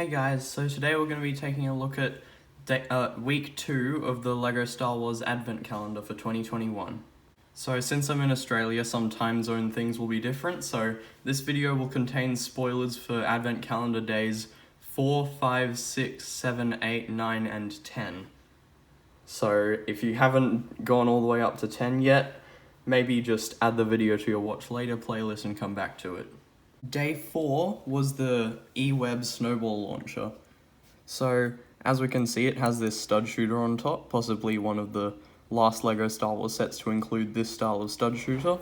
Hey guys, so today we're going to be taking a look at week 2 of the LEGO Star Wars Advent Calendar for 2021. So since I'm in Australia, some time zone things will be different, so this video will contain spoilers for Advent Calendar days 4, 5, 6, 7, 8, 9, and 10. So if you haven't gone all the way up to 10 yet, maybe just add the video to your watch later playlist and come back to it. Day 4 was the eWeb Snowball Launcher. So, as we can see, it has this stud shooter on top, possibly one of the last LEGO Star Wars sets to include this style of stud shooter.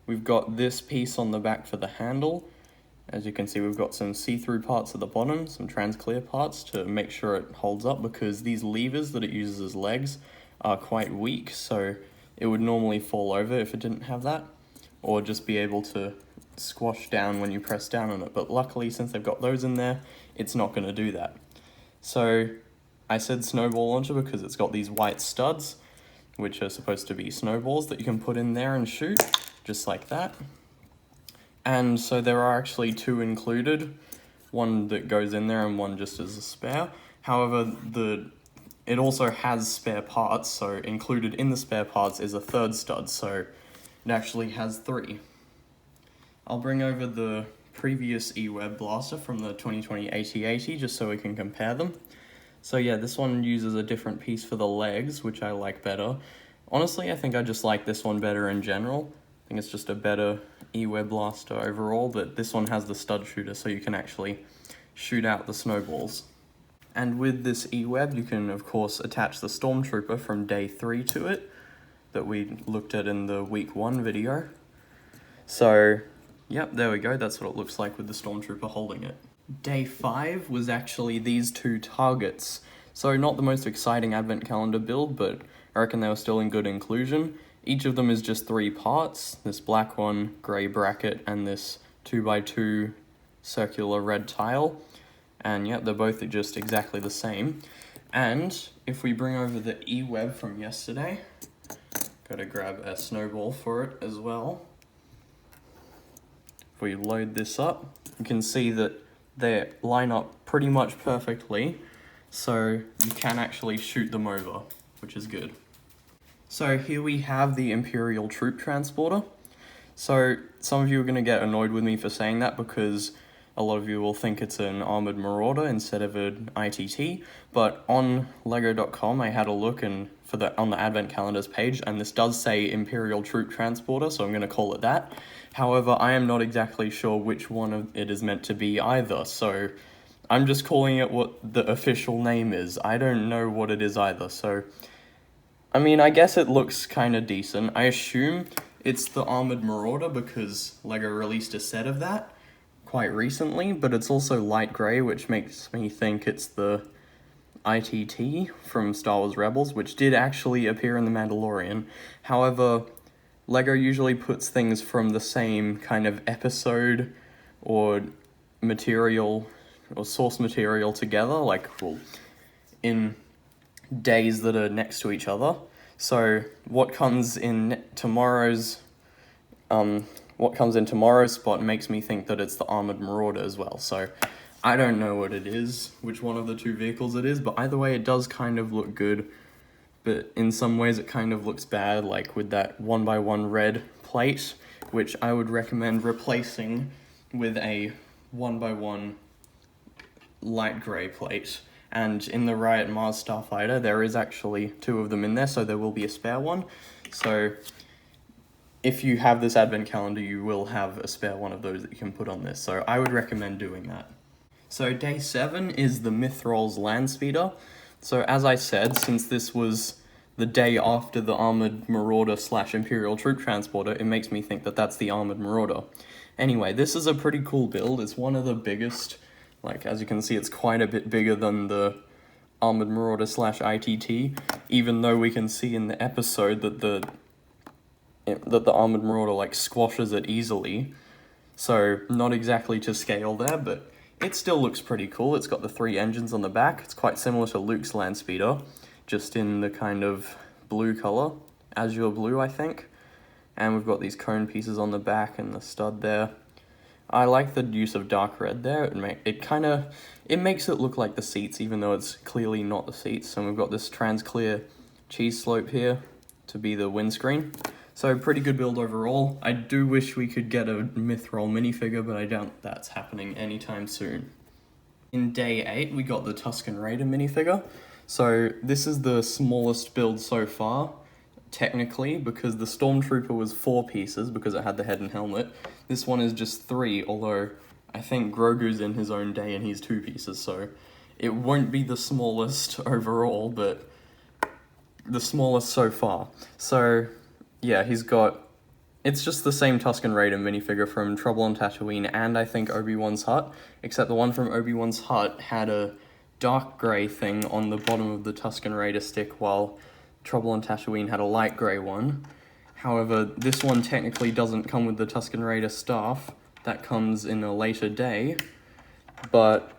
We've got this piece on the back for the handle. As you can see, we've got some see-through parts at the bottom, some trans-clear parts to make sure it holds up, because these levers that it uses as legs are quite weak, so it would normally fall over if it didn't have that, or just be able to squash down when you press down on it, but luckily since they've got those in there, it's not going to do that. So I said snowball launcher because it's got these white studs, which are supposed to be snowballs that you can put in there and shoot, just like that. And so there are actually two included, one that goes in there and one just as a spare. However, it also has spare parts, so included in the spare parts is a third stud, so it actually has 3. I'll bring over the previous eWeb blaster from the 2020 AT-80 just so we can compare them. So yeah, this one uses a different piece for the legs, which I like better. Honestly, I think I just like this one better in general. I think it's just a better eWeb blaster overall, but this one has the stud shooter so you can actually shoot out the snowballs. And with this eWeb, you can of course attach the Stormtrooper from day 3 to it that we looked at in the week 1 video. So yep, there we go, that's what it looks like with the Stormtrooper holding it. Day 5 was actually these two targets. So not the most exciting advent calendar build, but I reckon they were still in good inclusion. Each of them is just 3 parts, this black one, grey bracket, and this 2x2 circular red tile. And yep, they're both just exactly the same. And if we bring over the eWeb from yesterday, gotta grab a snowball for it as well. If we load this up, you can see that they line up pretty much perfectly, so you can actually shoot them over, which is good. So here we have the Imperial Troop Transporter. So some of you are going to get annoyed with me for saying that because a lot of you will think it's an Armored Marauder instead of an ITT, but on lego.com I had a look and on the Advent Calendars page, and this does say Imperial Troop Transporter, so I'm going to call it that. However, I am not exactly sure which one of it is meant to be either, so I'm just calling it what the official name is. I don't know what it is either, so I mean, I guess it looks kind of decent. I assume it's the Armored Marauder because LEGO released a set of that quite recently, but it's also light grey, which makes me think it's the ITT from Star Wars Rebels, which did actually appear in The Mandalorian. However, LEGO usually puts things from the same kind of episode or material or source material together, like, well, in days that are next to each other. So what comes in tomorrow's spot makes me think that it's the Armored Marauder as well. So I don't know what it is, which one of the two vehicles it is, but either way it does kind of look good, but in some ways it kind of looks bad, like with that 1x1 red plate, which I would recommend replacing with a 1x1 light grey plate. And in the Riot Mars Starfighter, there is actually 2 of them in there, so there will be a spare one. So if you have this advent calendar, you will have a spare one of those that you can put on this. So I would recommend doing that. So day 7 is the Mythrol's Landspeeder. So as I said, since this was the day after the Armored Marauder / Imperial Troop Transporter, it makes me think that that's the Armored Marauder. Anyway, this is a pretty cool build. It's one of the biggest. Like, as you can see, it's quite a bit bigger than the Armored Marauder / ITT, even though we can see in the episode that the Armored Marauder, like, squashes it easily. So, not exactly to scale there, but it still looks pretty cool. It's got the 3 engines on the back. It's quite similar to Luke's Landspeeder, just in the kind of blue color, azure blue, I think. And we've got these cone pieces on the back and the stud there. I like the use of dark red there. It makes it look like the seats, even though it's clearly not the seats. And we've got this trans clear cheese slope here to be the windscreen. So pretty good build overall. I do wish we could get a Mythrol minifigure, but I doubt that's happening anytime soon. In day 8, we got the Tusken Raider minifigure. So this is the smallest build so far, technically, because the Stormtrooper was 4 pieces because it had the head and helmet. This one is just 3, although I think Grogu's in his own day and he's 2 pieces, so it won't be the smallest overall, but the smallest so far. So yeah, it's just the same Tusken Raider minifigure from Trouble on Tatooine and I think Obi-Wan's hut, except the one from Obi-Wan's hut had a dark grey thing on the bottom of the Tusken Raider stick, while Trouble on Tatooine had a light grey one. However, this one technically doesn't come with the Tusken Raider staff. That comes in a later day. But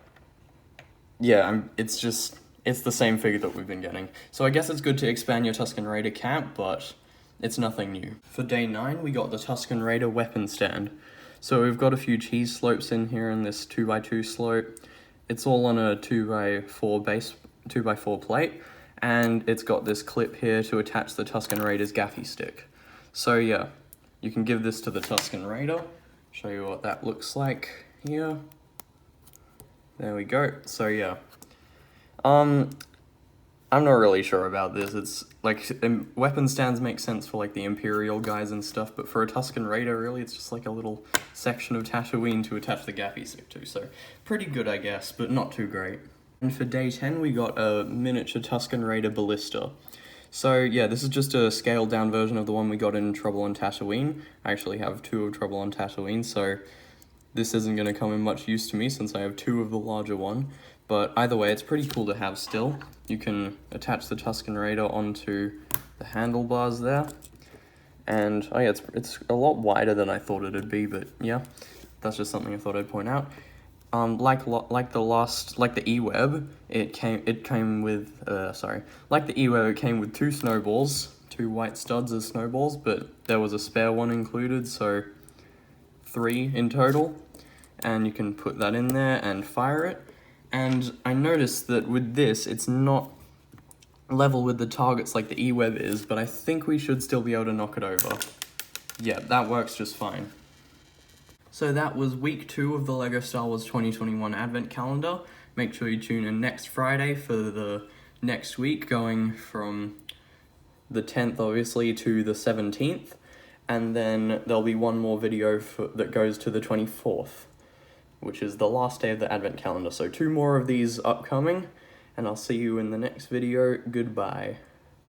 yeah, it's the same figure that we've been getting. So I guess it's good to expand your Tusken Raider camp, but it's nothing new. For day 9, we got the Tusken Raider weapon stand. So we've got a few cheese slopes in here in this 2x2 slope. It's all on a 2x4 plate, and it's got this clip here to attach the Tusken Raider's gaffy stick. So yeah, you can give this to the Tusken Raider. Show you what that looks like here. There we go. So yeah. I'm not really sure about this. It's like, weapon stands make sense for like the Imperial guys and stuff, but for a Tusken Raider, really, it's just like a little section of Tatooine to attach the gaffy stick to. So pretty good, I guess, but not too great. And for day 10, we got a miniature Tusken Raider ballista. So yeah, this is just a scaled down version of the one we got in Trouble on Tatooine. I actually have 2 of Trouble on Tatooine, so this isn't going to come in much use to me since I have 2 of the larger one. But either way, it's pretty cool to have still. You can attach the Tusken Raider onto the handlebars there. And oh yeah, it's a lot wider than I thought it'd be, but yeah, that's just something I thought I'd point out. Like the E-Web, it came with 2 snowballs, 2 white studs as snowballs, but there was a spare one included, so 3 in total. And you can put that in there and fire it. And I noticed that with this, it's not level with the targets like the E-Web is, but I think we should still be able to knock it over. Yeah, that works just fine. So that was week 2 of the LEGO Star Wars 2021 Advent Calendar. Make sure you tune in next Friday for the next week, going from the 10th, obviously, to the 17th. And then there'll be one more video that goes to the 24th. Which is the last day of the Advent Calendar. So 2 more of these upcoming, and I'll see you in the next video. Goodbye.